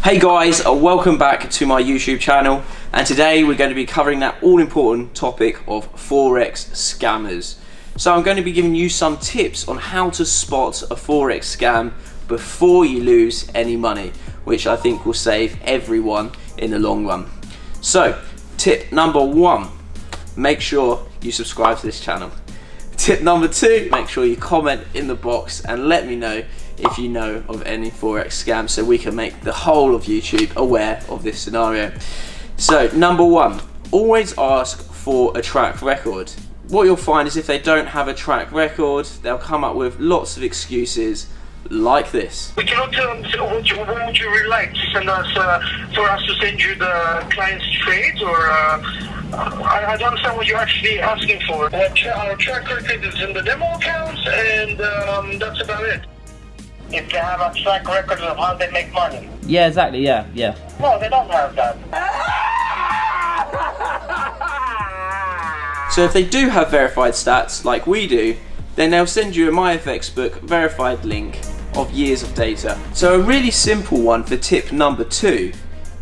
Hey guys, welcome back to my YouTube channel, and today we're going to be covering that all-important topic of Forex scammers. So I'm going to be giving you some tips on how to spot a Forex scam before you lose any money, which I think will save everyone in the long run. So, tip number 1, make sure you subscribe to this channel. Tip number 2, make sure you comment in the box and let me know if you know of any Forex scams so we can make the whole of YouTube aware of this scenario. So number 1, always ask for a track record. What you'll find is if they don't have a track record, they'll come up with lots of excuses like this. We cannot would you relate to send us for us to send you the client's trades, or I don't understand what you're actually asking for. Our track record is in the demo accounts, and that's about it. If they have a track record of how they make money. Yeah, exactly, yeah. No, they don't have that. So if they do have verified stats like we do, then they'll send you a MyFX book verified link of years of data. So a really simple one for tip number 2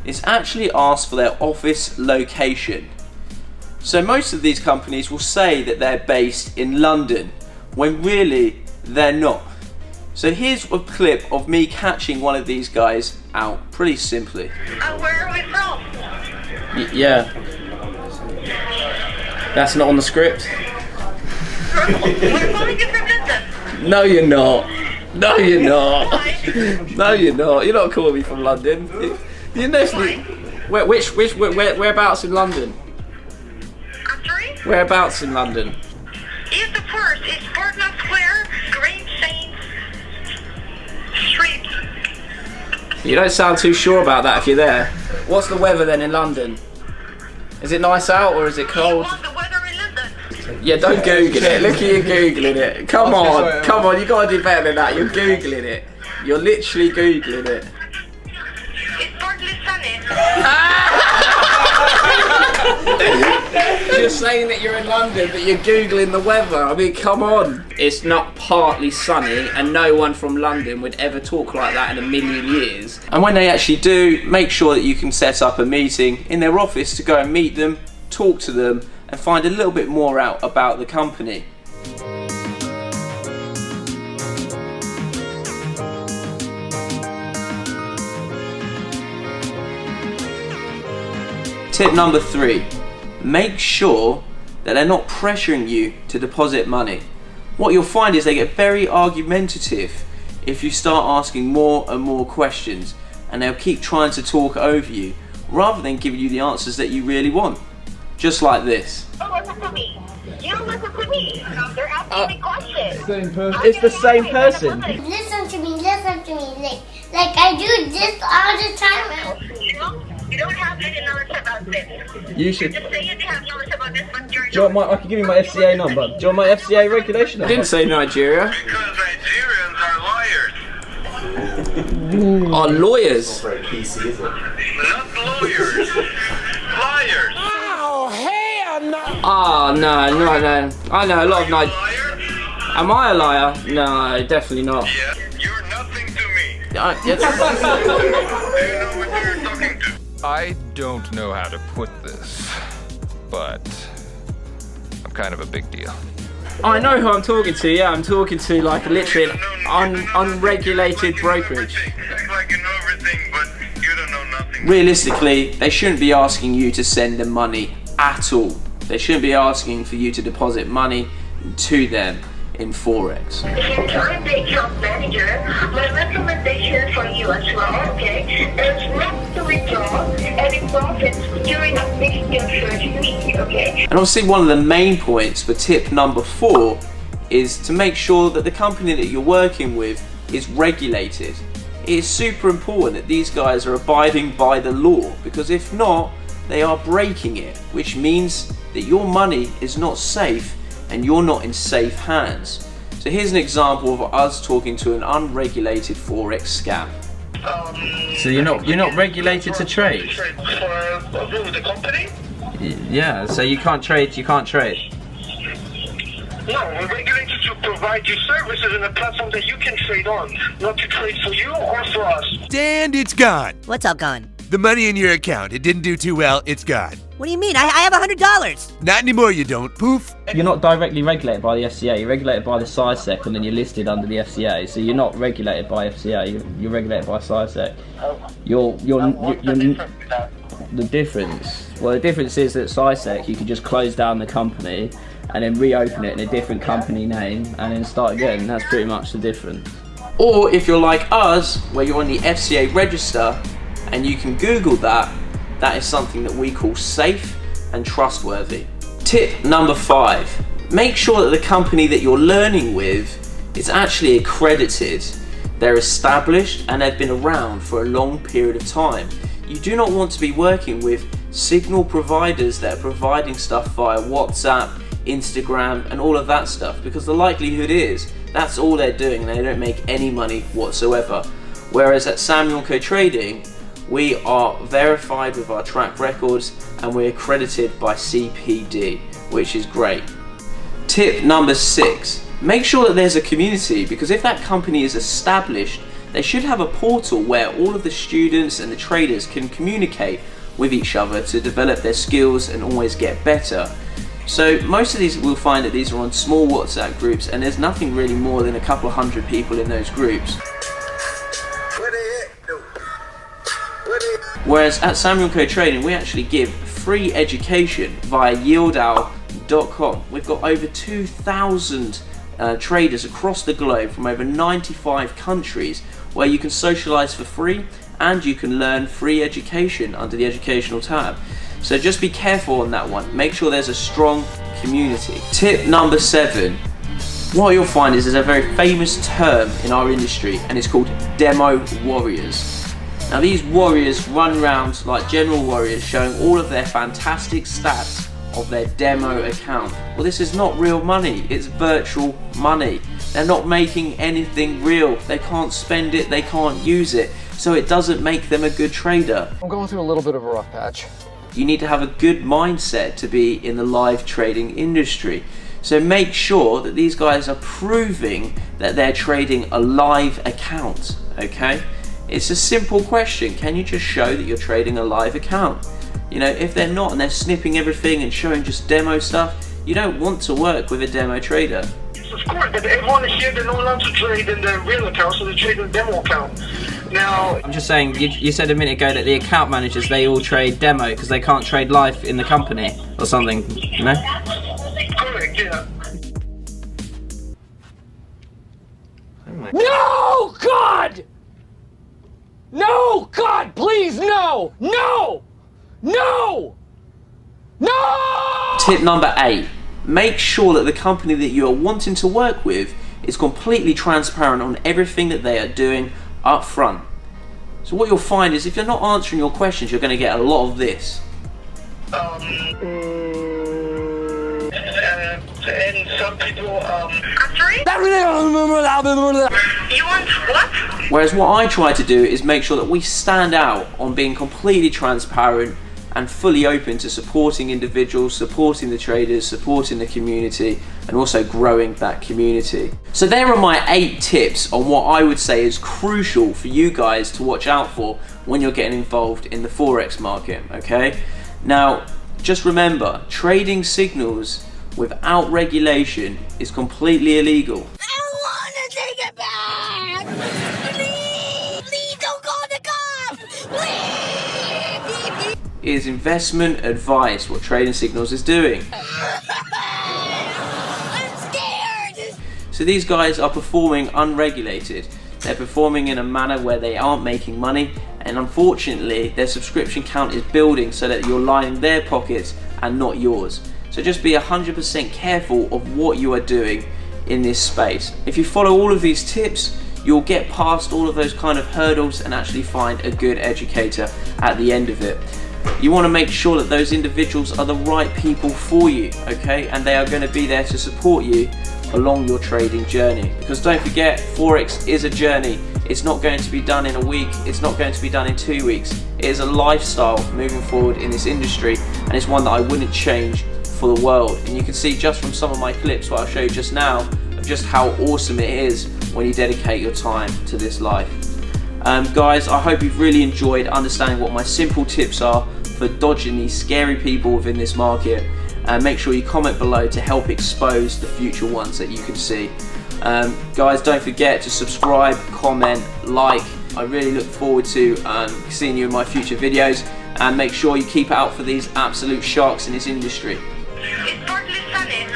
is actually ask for their office location. So most of these companies will say that they're based in London when really they're not. So here's a clip of me catching one of these guys out pretty simply. Where are we from? Yeah. That's not on the script. We're calling you from London. No, you're not. No, you're not. Why? No, you're not. You're not calling me from London. You're definitely. Whereabouts in London? I'm sorry? Whereabouts in London? Is the first is Portland Square, Green Saint Street. You don't sound too sure about that if you're there. What's the weather then in London? Is it nice out or is it cold? You want the weather in London? Yeah, don't Google it. Look at you Googling it. Come on, you gotta do better than that. You're Googling it. You're literally Googling it. It's partly sunny. You're saying that you're in London, but you're Googling the weather. I mean, come on. It's not partly sunny, and no one from London would ever talk like that in a million years. And when they actually do, make sure that you can set up a meeting in their office to go and meet them, talk to them, and find a little bit more out about the company. Tip number 3, make sure that they're not pressuring you to deposit money. What you'll find is they get very argumentative if you start asking more and more questions, and they'll keep trying to talk over you rather than giving you the answers that you really want. Just like this. Don't listen to me. You don't listen to me. They're asking me questions. It's the same person. Listen to me. Like I do this all the time. You don't have any knowledge about this. You should. Just say you have knowledge about this, but you're Do you want I can give you my FCA number. Do you want my FCA regulation number? I didn't say Nigeria. Because Nigerians are liars. Are lawyers? Not lawyers. Liars. Oh, no. I know a lot of Liar? Am I a liar? No, definitely not. Yeah. You're nothing to me. Yes. Do you know what you're talking to? I don't know how to put this, but I'm kind of a big deal. I know who I'm talking to, yeah. I'm talking to like literally an unregulated brokerage. You act like you know everything, but you don't know nothing. Realistically, they shouldn't be asking you to send them money at all. They shouldn't be asking for you to deposit money to them in Forex. If I'm the account manager, my recommendation for you as well, okay, is not to withdraw any profits during a fixed interest week, okay? And obviously one of the main points for tip number 4 is to make sure that the company that you're working with is regulated. It is super important that these guys are abiding by the law, because if not, they are breaking it, which means that your money is not safe and you're not in safe hands. So here's an example of us talking to an unregulated Forex scam. So you're not regulated to trade? For the company? Yeah, so you can't trade. No, we're regulated to provide you services in a platform that you can trade on, not to trade for you or for us. And it's gone. What's all gone? The money in your account, it didn't do too well, it's gone. What do you mean? I have $100. Not anymore, you don't. Poof. You're not directly regulated by the FCA, you're regulated by the SciSec and then you're listed under the FCA. So you're not regulated by FCA, you're regulated by SciSec. The difference? Well, the difference is that SciSec, you can just close down the company and then reopen it in a different company name and then start again. That's pretty much the difference. Or if you're like us, where you're on the FCA register and you can Google that, that is something that we call safe and trustworthy. Tip number 5, make sure that the company that you're learning with is actually accredited. They're established and they've been around for a long period of time. You do not want to be working with signal providers that are providing stuff via WhatsApp, Instagram and all of that stuff, because the likelihood is that's all they're doing and they don't make any money whatsoever. Whereas at Samuel & Co Trading, we are verified with our track records and we're accredited by CPD, which is great. Tip number 6, make sure that there's a community, because if that company is established, they should have a portal where all of the students and the traders can communicate with each other to develop their skills and always get better. So most of these, we'll find that these are on small WhatsApp groups and there's nothing really more than a couple of hundred people in those groups. Whereas at Samuel & Co Trading, we actually give free education via yieldowl.com. We've got over 2,000 traders across the globe from over 95 countries where you can socialize for free and you can learn free education under the educational tab. So just be careful on that one. Make sure there's a strong community. Tip number 7. What you'll find is there's a very famous term in our industry and it's called demo warriors. Now these warriors run around like general warriors showing all of their fantastic stats of their demo account. Well, this is not real money, it's virtual money. They're not making anything real. They can't spend it, they can't use it. So it doesn't make them a good trader. I'm going through a little bit of a rough patch. You need to have a good mindset to be in the live trading industry. So make sure that these guys are proving that they're trading a live account, okay? It's a simple question. Can you just show that you're trading a live account? You know, if they're not and they're snipping everything and showing just demo stuff, you don't want to work with a demo trader. Of course, but everyone here, they're not allowed to trade in their real account, so they trade in demo account. Now, I'm just saying, you said a minute ago that the account managers, they all trade demo because they can't trade live in the company or something, you know? correct, yeah. No, God! No, God, please, no! No! No! No! Tip number 8. Make sure that the company that you are wanting to work with is completely transparent on everything that they are doing up front. So what you'll find is if you're not answering your questions, you're going to get a lot of this. And some people, You want what? Whereas what I try to do is make sure that we stand out on being completely transparent and fully open to supporting individuals, supporting the traders, supporting the community, and also growing that community. So there are my 8 tips on what I would say is crucial for you guys to watch out for when you're getting involved in the Forex market, okay? Now, just remember, trading signals without regulation is completely illegal. I want to take it back! Please! Please don't call the cops! Please! It is investment advice what trading signals is doing. I'm scared! So these guys are performing unregulated. They're performing in a manner where they aren't making money, and unfortunately their subscription count is building so that you're lining their pockets and not yours. So just be 100% careful of what you are doing in this space. If you follow all of these tips, you'll get past all of those kind of hurdles and actually find a good educator at the end of it. You want to make sure that those individuals are the right people for you, okay? And they are going to be there to support you along your trading journey. Because don't forget, Forex is a journey. It's not going to be done in a week. It's not going to be done in 2 weeks. It is a lifestyle moving forward in this industry, and it's one that I wouldn't change for the world. And you can see just from some of my clips, what I'll show you just now, of just how awesome it is when you dedicate your time to this life. Guys, I hope you've really enjoyed understanding what my simple tips are for dodging these scary people within this market, and make sure you comment below to help expose the future ones that you can see. Guys, don't forget to subscribe, comment, like. I really look forward to seeing you in my future videos, and make sure you keep out for these absolute sharks in this industry. It's partly sunny.